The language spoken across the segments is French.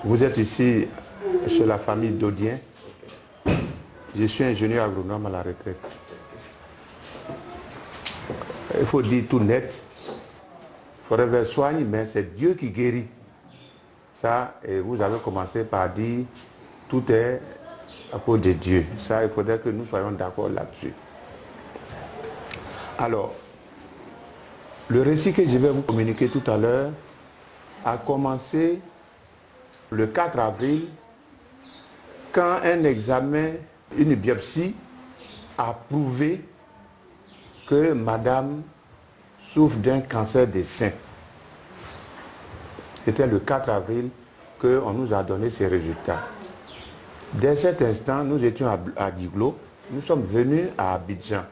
Vous êtes ici chez la famille Dodien. Je suis ingénieur agronome à la retraite. Il faut dire tout net. Forever soigne, mais c'est Dieu qui guérit. Ça, et vous avez commencé par dire tout est à cause de Dieu. Ça, il faudrait que nous soyons d'accord là-dessus. Alors, le récit que je vais vous communiquer tout à l'heure a commencé le 4 avril quand un examen, une biopsie a prouvé que madame souffre d'un cancer des seins. C'était le 4 avril qu'on nous a donné ces résultats. Dès cet instant, nous étions à Diglo, nous sommes venus à Abidjan.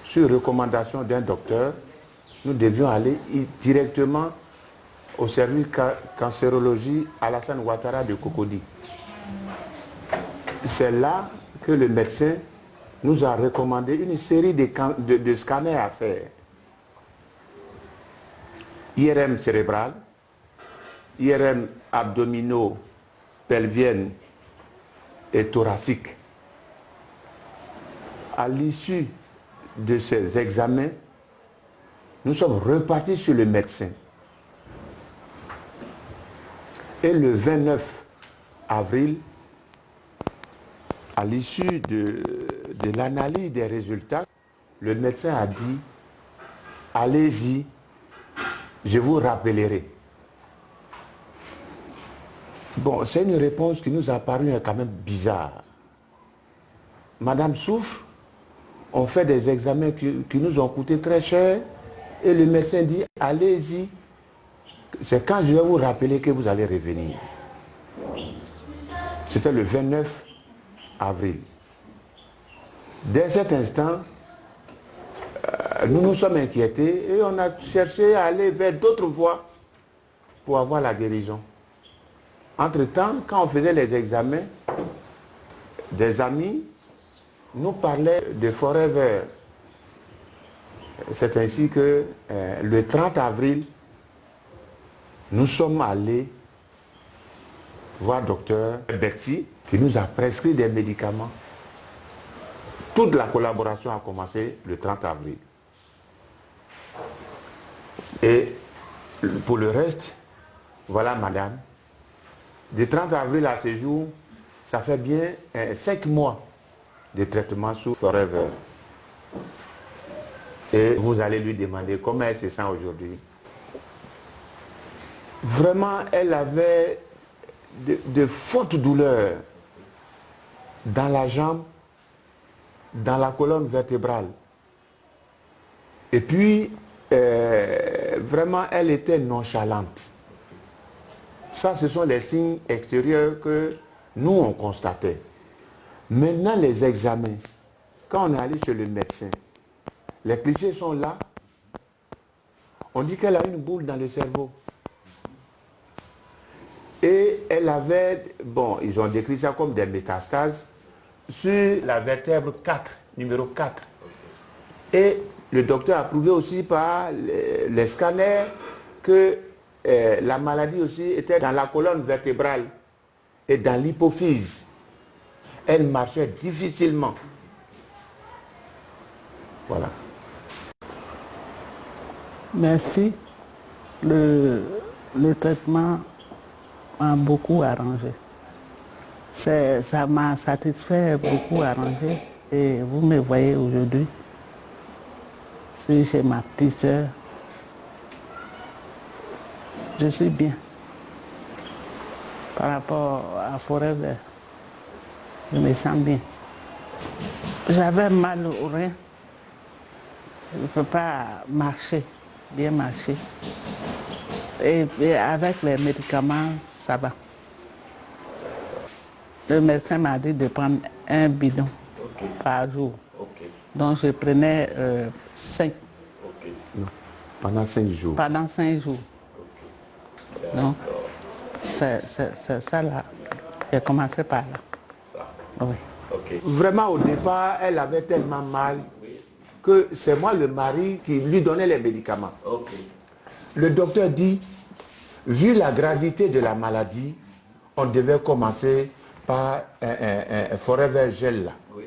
Sur recommandation d'un docteur, nous devions aller directement au service cancérologie Alassane Ouattara de Cocody. C'est là que le médecin nous a recommandé une série de scanners à faire. IRM cérébral, IRM abdominaux, pelvienne et thoracique. À l'issue de ces examens, nous sommes repartis sur le médecin. Et le 29 avril, à l'issue de l'analyse des résultats, le médecin a dit « Allez-y, je vous rappellerai ». Bon, c'est une réponse qui nous a paru quand même bizarre. Madame souffre, on fait des examens qui nous ont coûté très cher, et le médecin dit « Allez-y, c'est quand je vais vous rappeler que vous allez revenir ». C'était le 29 avril. Dès cet instant, nous nous sommes inquiétés et on a cherché à aller vers d'autres voies pour avoir la guérison. Entre-temps, quand on faisait les examens, des amis nous parlaient de Forever. C'est ainsi que le 30 avril, nous sommes allés voir docteur Betty qui nous a prescrit des médicaments. Toute la collaboration a commencé le 30 avril. Et pour le reste, voilà madame, du 30 avril à ce jour, ça fait bien 5 mois de traitement sous Forever. Et vous allez lui demander comment elle se sent aujourd'hui. Vraiment, elle avait de fortes douleurs dans la jambe, dans la colonne vertébrale. Et puis, vraiment, elle était nonchalante. Ça, ce sont les signes extérieurs que nous, on constatait. Maintenant, les examens, quand on est allé chez le médecin, les clichés sont là. On dit qu'elle a une boule dans le cerveau. Et elle avait, bon, ils ont décrit ça comme des métastases sur la vertèbre 4, numéro 4. Et le docteur a prouvé aussi par les scanners que la maladie aussi était dans la colonne vertébrale et dans l'hypophyse. Elle marchait difficilement. Voilà. Merci. Le traitement m'a beaucoup arrangé. Ça m'a satisfait, beaucoup arrangé. Et vous me voyez aujourd'hui, je suis chez ma petite soeur. Je suis bien. Par rapport à Forever, je me sens bien. J'avais mal au rein. Je ne peux pas marcher, bien marcher. Et avec les médicaments, ça va. Le médecin m'a dit de prendre un bidon par jour. Donc je prenais 5. Non, pendant 5 jours. Pendant 5 jours. Donc, c'est ça là. J'ai commencé par là. Oui. Vraiment, au départ, elle avait tellement mal que c'est moi le mari qui lui donnait les médicaments. Le docteur dit, vu la gravité de la maladie, on devait commencer par un Forever Gel là. Oui.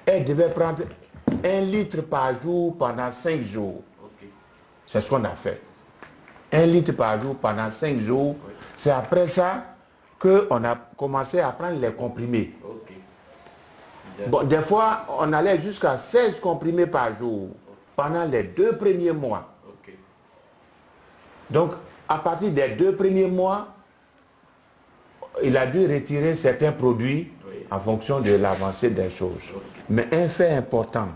Elle devait prendre 1 litre par jour pendant 5 jours. Ok. C'est ce qu'on a fait. 1 litre par jour pendant 5 jours. Oui. C'est après ça qu'on a commencé à prendre les comprimés. Ok. Bon, des fois, on allait jusqu'à 16 comprimés par jour pendant les 2 premiers mois. Ok. Donc, à partir des 2 premiers mois, il a dû retirer certains produits en fonction de l'avancée des choses. Mais un fait important,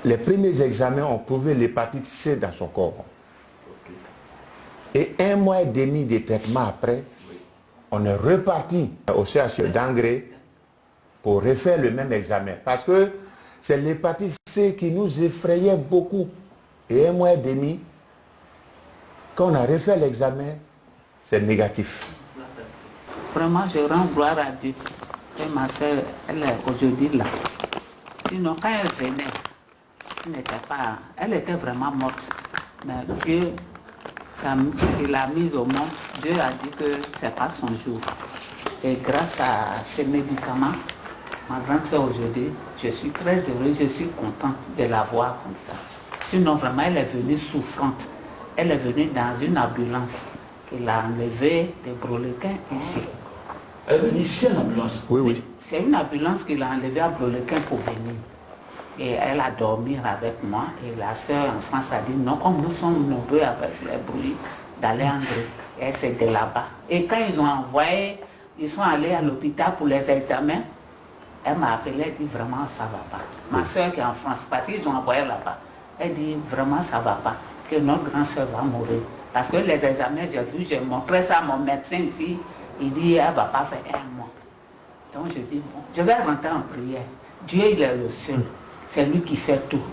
les premiers examens ont prouvé l'hépatite C dans son corps. Et 1 mois et demi de traitement après, on est reparti au CHU d'Angré pour refaire le même examen. Parce que c'est l'hépatite C qui nous effrayait beaucoup. Et 1 mois et demi, quand on a refait l'examen, c'est négatif. Vraiment, je rends gloire à Dieu. Et ma soeur, elle est aujourd'hui là. Sinon, quand elle venait, elle était vraiment morte. Mais Dieu, il l'a mise au monde. Dieu a dit que ce n'est pas son jour. Et grâce à ces médicaments, ma grande soeur aujourd'hui, je suis très heureuse, je suis contente de la voir comme ça. Sinon, vraiment, elle est venue souffrante. Elle est venue dans une ambulance qu'il a enlevé des brolequins ici. Elle est venue ici en ambulance? Oui, oui. C'est une ambulance qu'il a enlevée à Brolequin pour venir. Et elle a dormi avec moi. Et la sœur en France a dit non, comme nous sommes nombreux avec les bruits, d'aller en Grèce. Et c'est de là-bas. Et quand ils ont envoyé, ils sont allés à l'hôpital pour les examens. Elle m'a appelé, elle dit vraiment ça va pas. Ma sœur qui est en France, parce qu'ils ont envoyé là-bas. Elle dit vraiment ça va pas, que notre grande sœur va mourir. Parce que les examens, j'ai montré ça à mon médecin ici. Il dit, elle ne va pas faire 1 mois. Donc je dis, bon, je vais rentrer en prière. Dieu, il est le seul. C'est lui qui fait tout.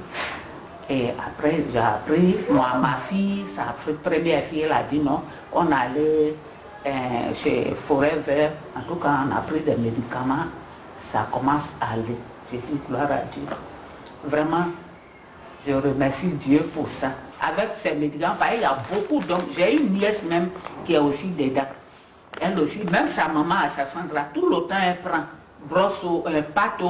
Et après, j'ai appris, moi, ma fille, sa première fille, elle a dit non. On allait chez Forever. En tout cas, on a pris des médicaments. Ça commence à aller. J'ai dit, gloire à Dieu. Vraiment, je remercie Dieu pour ça. Avec ces médicaments, il y a beaucoup. Donc, j'ai une nièce même qui est aussi dedans. Elle aussi, même sa maman à Sassandra, tout le temps elle prend brosse, pâte,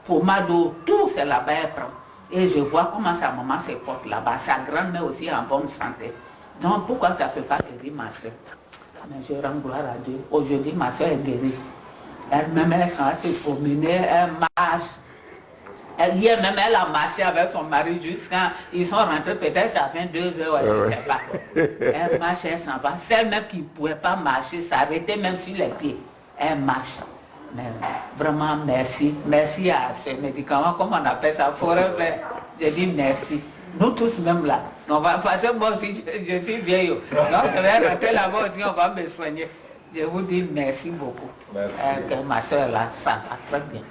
pommade, tout c'est là-bas elle prend. Et je vois comment sa maman se porte là-bas. Sa grand-mère aussi est en bonne santé. Donc pourquoi ça ne peut pas guérir ma soeur? Mais je rends gloire à Dieu. Aujourd'hui, ma soeur est guérie. Elle-même, elle s'en va se promener, elle marche. Hier même, elle a marché avec son mari jusqu'à... Ils sont rentrés, peut-être ça fait 2 heures, je ne sais pas. Elle marche, elle s'en va. Celle-même qui ne pouvait pas marcher, s'arrêter même sur les pieds. Elle marche. Mais vraiment, merci. Merci à ces médicaments, comme on appelle ça, Forever. Je dis merci. Nous tous même là. On va passer, moi aussi, je suis vieille. Donc je vais rentrer là-bas aussi, on va me soigner. Je vous dis merci beaucoup. Que ma soeur là, ça va très bien.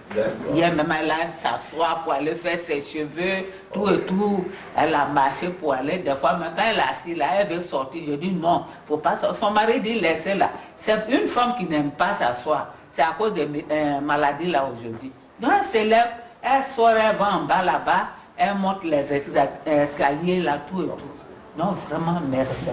Hier même elle a s'asseoir pour aller faire ses cheveux, tout et tout. Elle a marché pour aller. Des fois, même quand elle est assise là, elle veut sortir. Je dis non, faut pas sortir. Son mari dit laissez là. C'est une femme qui n'aime pas s'asseoir. C'est à cause des maladies là aujourd'hui. Donc elle se lève, elle sort, elle va en bas là-bas, elle monte les escaliers là, tout et tout. Non, vraiment merci.